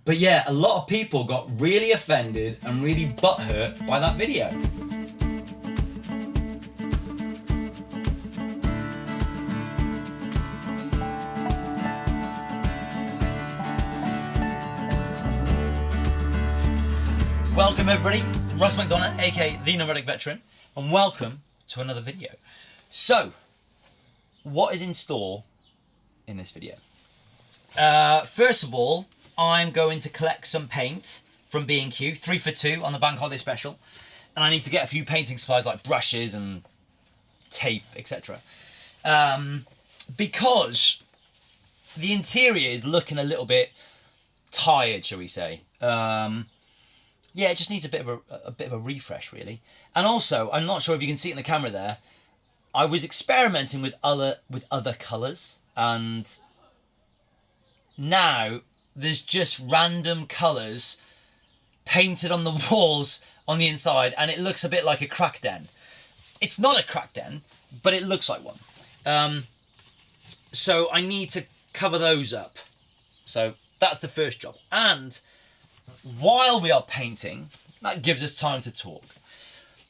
But yeah, a lot of people got really offended and really butthurt by that video. Welcome everybody, Russ McDonough, aka the Nomadic Veteran, and welcome to another video. So, what is in store in this video? First of all, I'm going to collect some paint from B&Q, 3 for 2 on the Bank Holiday Special, and I need to get a few painting supplies like brushes and tape, etc. Because the interior is looking a little bit tired, shall we say. Yeah, it just needs a bit of a refresh, really. And also, I'm not sure if you can see it in the camera there, I was experimenting with other colours, and now there's just random colours painted on the walls on the inside, and it looks a bit like a crack den. It's not a crack den, but it looks like one. So I need to cover those up. So that's the first job. And while we are painting, that gives us time to talk.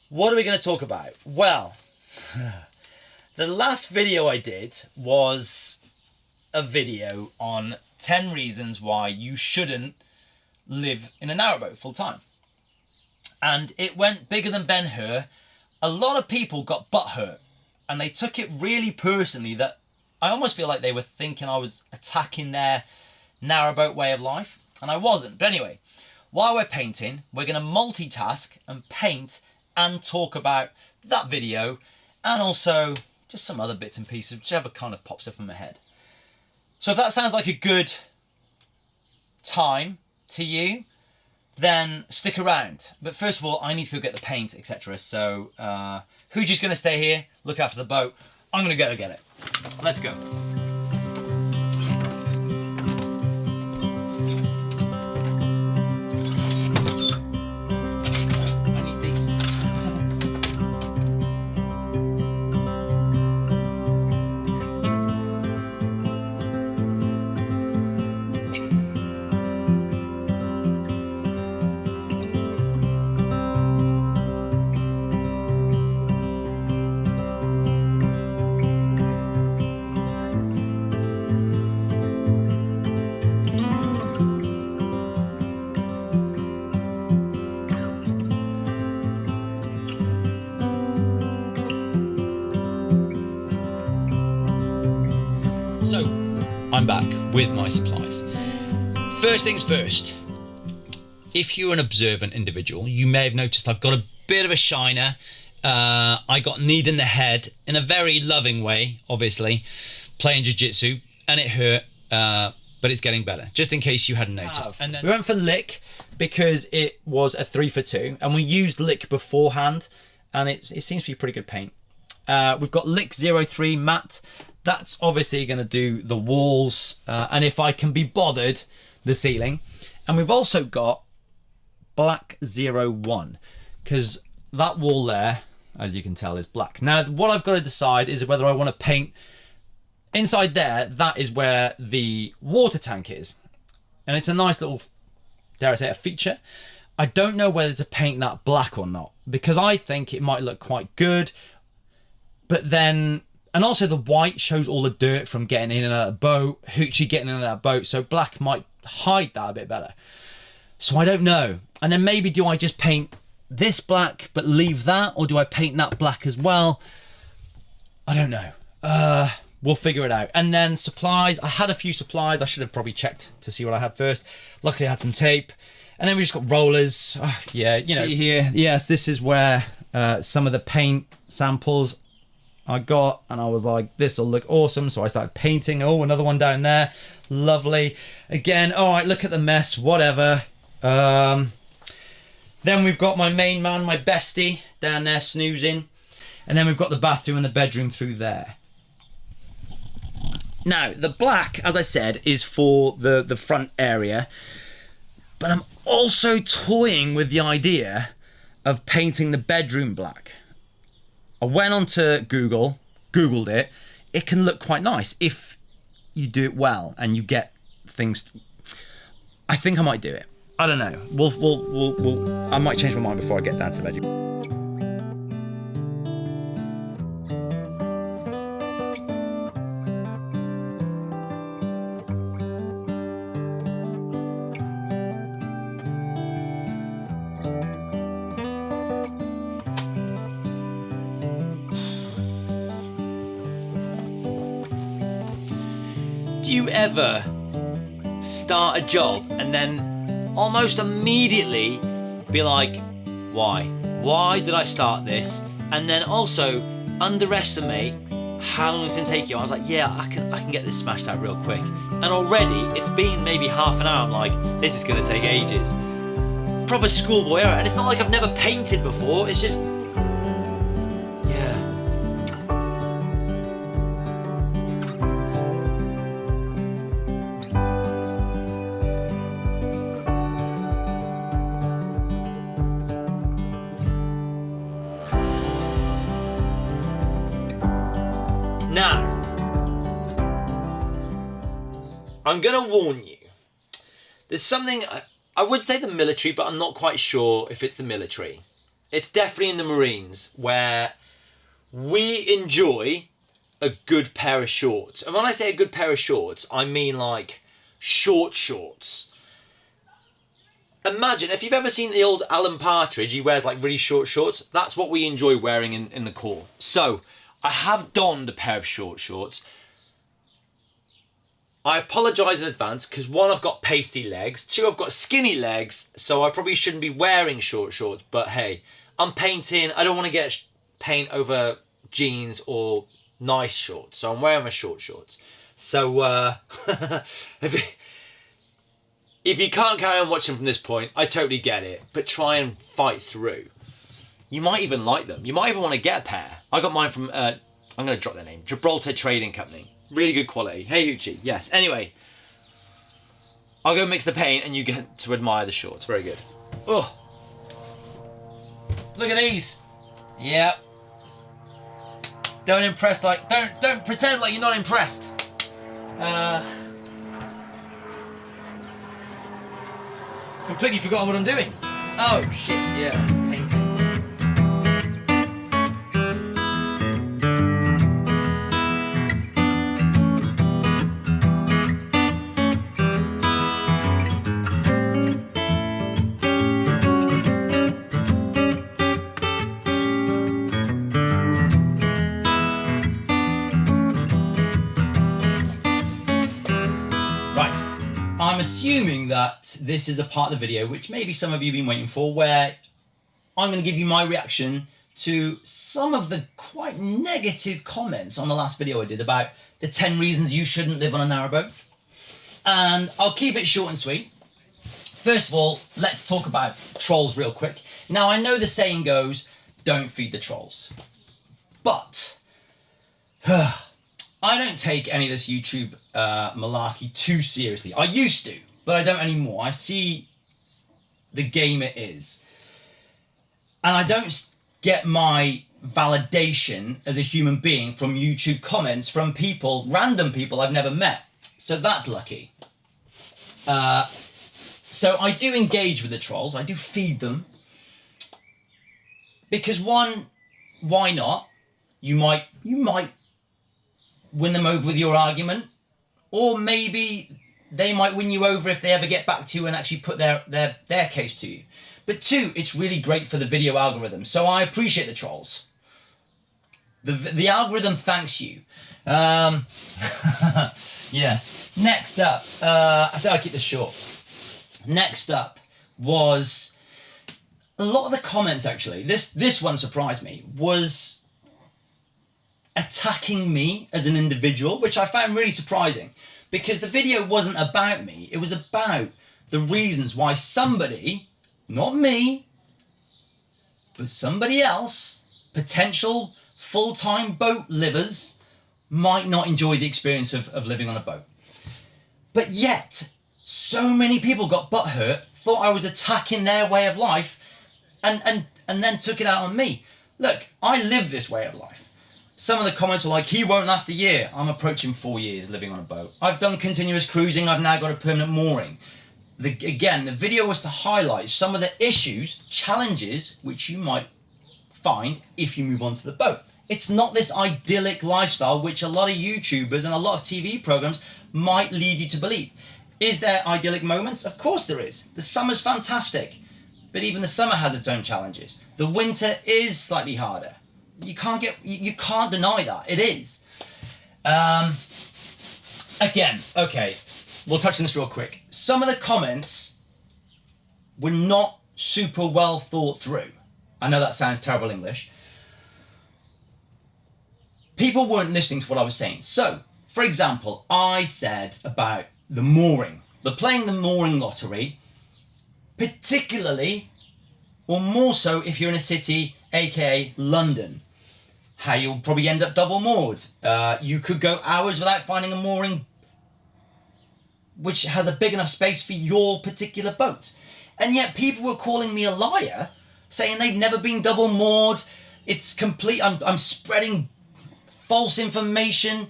What are we going to talk about? Well, the last video I did was a video on 10 reasons why you shouldn't live in a narrowboat full time. And it went bigger than Ben-Hur. A lot of people got butthurt, and they took it really personally, that I almost feel like they were thinking I was attacking their narrowboat way of life, and I wasn't. But anyway, while we're painting, we're going to multitask and paint and talk about that video, and also just some other bits and pieces, whichever kind of pops up in my head. So if that sounds like a good time to you, then stick around. But first of all, I need to go get the paint, etc. So Hoochy's going to stay here, look after the boat. I'm going to go get it. Let's go. So, I'm back with my supplies. First things first, if you're an observant individual, you may have noticed I've got a bit of a shiner. I got kneed in the head in a very loving way, obviously, playing jiu-jitsu, and it hurt, but it's getting better, just in case you hadn't noticed. And then we went for lick because it was a 3 for 2, and we used lick beforehand, and it seems to be pretty good paint. We've got lick 03 matte. That's obviously going to do the walls, and if I can be bothered, the ceiling. And we've also got black 01, because that wall there, as you can tell, is black. Now, what I've got to decide is whether I want to paint inside there. That is where the water tank is, and it's a nice little, dare I say, a feature. I don't know whether to paint that black or not, because I think it might look quite good, but then, and also the white shows all the dirt from getting in and out of the boat, Hoochy getting in and out of the boat, so black might hide that a bit better. So I don't know. And then maybe do I just paint this black but leave that, or do I paint that black as well? I don't know. We'll figure it out. And then supplies, I had a few supplies. I should have probably checked to see what I had first. Luckily I had some tape. And then we just got rollers. Yeah, you know. See here, yes, this is where some of the paint samples I got, and I was like, this will look awesome, so I started painting. Oh, another one down there, lovely. Again, all right, look at the mess, whatever. Then we've got my main man, my bestie, down there snoozing, and then we've got the bathroom and the bedroom through there. Now, the black, as I said, is for the front area, but I'm also toying with the idea of painting the bedroom black. I went onto Googled it. It can look quite nice if you do it well and you get things. I think I might do it. I don't know. I might change my mind before I get down to the veggie. Do you ever start a job and then almost immediately be like, why? Why did I start this? And then also underestimate how long it's gonna take you. I was like, yeah, I can get this smashed out real quick. And already it's been maybe half an hour. I'm like, this is gonna take ages. Proper schoolboy error. And it's not like I've never painted before. It's just, yeah. Now, I'm gonna warn you. There's something, I would say the military, but I'm not quite sure if it's the military. It's definitely in the Marines, where we enjoy a good pair of shorts. And when I say a good pair of shorts, I mean like short shorts. Imagine, if you've ever seen the old Alan Partridge, he wears like really short shorts. That's what we enjoy wearing in the Corps. So, I have donned a pair of short shorts. I apologise in advance because one, I've got pasty legs, two, I've got skinny legs, so I probably shouldn't be wearing short shorts, but hey, I'm painting, I don't want to get paint over jeans or nice shorts, so I'm wearing my short shorts. So, if you can't carry on watching from this point, I totally get it, but try and fight through. You might even like them. You might even want to get a pair. I got mine from, I'm going to drop their name, Gibraltar Trading Company. Really good quality. Hey, Hoochy. Yes. Anyway, I'll go mix the paint and you get to admire the shorts. Very good. Oh, look at these. Yep. Don't impress like, don't pretend like you're not impressed. Completely forgotten what I'm doing. Oh shit, yeah, painting. I'm assuming that this is the part of the video which maybe some of you have been waiting for, where I'm going to give you my reaction to some of the quite negative comments on the last video I did about the 10 reasons you shouldn't live on a narrowboat. And I'll keep it short and sweet. First of all, let's talk about trolls real quick. Now, I know the saying goes, don't feed the trolls. But I don't take any of this YouTube malarkey too seriously. I used to, but I don't anymore. I see the game it is. And I don't get my validation as a human being from YouTube comments from people, random people I've never met. So that's lucky. So I do engage with the trolls. I do feed them. Because one, why not? You might win them over with your argument, or maybe they might win you over if they ever get back to you and actually put their case to you. But two, it's really great for the video algorithm, so I appreciate the trolls. The algorithm thanks you. Yes. Next up, I said I'll keep this short. Next up was a lot of the comments, actually. This one surprised me, was attacking me as an individual, which I found really surprising, because the video wasn't about me. It was about the reasons why somebody, not me, but somebody else, potential full-time boat livers, might not enjoy the experience of living on a boat. But yet, so many people got butthurt, thought I was attacking their way of life, and then took it out on me. Look, I live this way of life. Some of the comments were like, he won't last a year. I'm approaching 4 years living on a boat. I've done continuous cruising. I've now got a permanent mooring. Again, the video was to highlight some of the issues, challenges, which you might find if you move on to the boat. It's not this idyllic lifestyle which a lot of YouTubers and a lot of TV programs might lead you to believe. Is there idyllic moments? Of course there is. The summer's fantastic, but even the summer has its own challenges. The winter is slightly harder. You can't deny that. It is. Again, okay, we'll touch on this real quick. Some of the comments were not super well thought through. I know that sounds terrible English. People weren't listening to what I was saying. So, for example, I said about the mooring, playing the mooring lottery, particularly, or more so if you're in a city, aka London, how you'll probably end up double moored. You could go hours without finding a mooring which has a big enough space for your particular boat. And yet people were calling me a liar, saying they've never been double moored. It's complete, I'm spreading false information.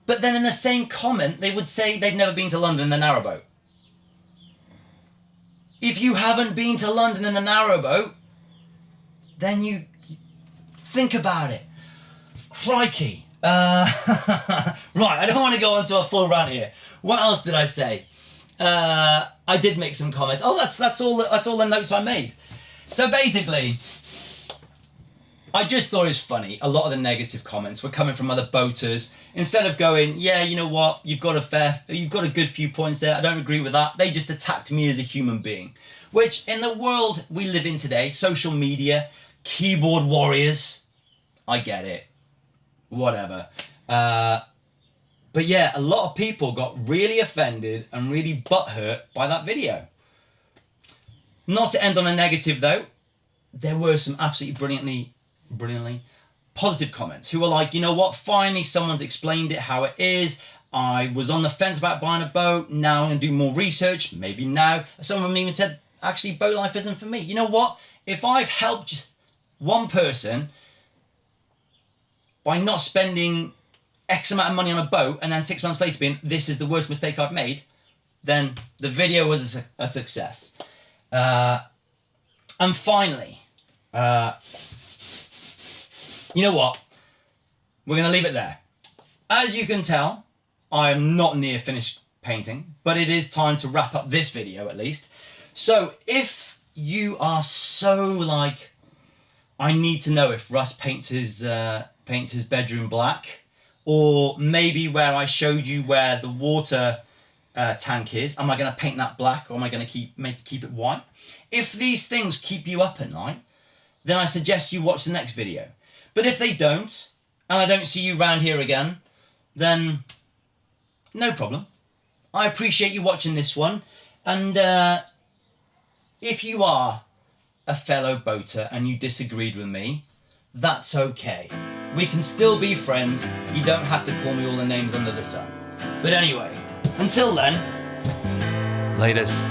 But then in the same comment, they would say they've never been to London in the narrowboat. If you haven't been to London in a narrowboat, then you think about it. Crikey. Right, I don't want to go on to a full rant here. What else did I say? I did make some comments. Oh, that's all the notes I made. So basically, I just thought it was funny. A lot of the negative comments were coming from other boaters. Instead of going, yeah, you know what, you've got a good few points there. I don't agree with that. They just attacked me as a human being. Which, in the world we live in today, social media, keyboard warriors, I get it. Whatever. But yeah, a lot of people got really offended and really butthurt by that video. Not to end on a negative though, there were some absolutely brilliantly positive comments who were like, you know what, finally someone's explained it how it is. I was on the fence about buying a boat, now I'm going to do more research, maybe now. Some of them even said, actually, boat life isn't for me. You know what, if I've helped one person by not spending X amount of money on a boat and then 6 months later being, this is the worst mistake I've made, then the video was a success. And finally, you know what? We're going to leave it there. As you can tell, I am not near finished painting, but it is time to wrap up this video at least. So if you are so like, I need to know if Russ paints his bedroom black, or maybe where I showed you where the water tank is, am I going to paint that black or am I going to keep it white? If these things keep you up at night, then I suggest you watch the next video. But if they don't, and I don't see you round here again, then no problem. I appreciate you watching this one. And if you are a fellow boater and you disagreed with me, that's okay. We can still be friends. You don't have to call me all the names under the sun. But anyway, until then, laters.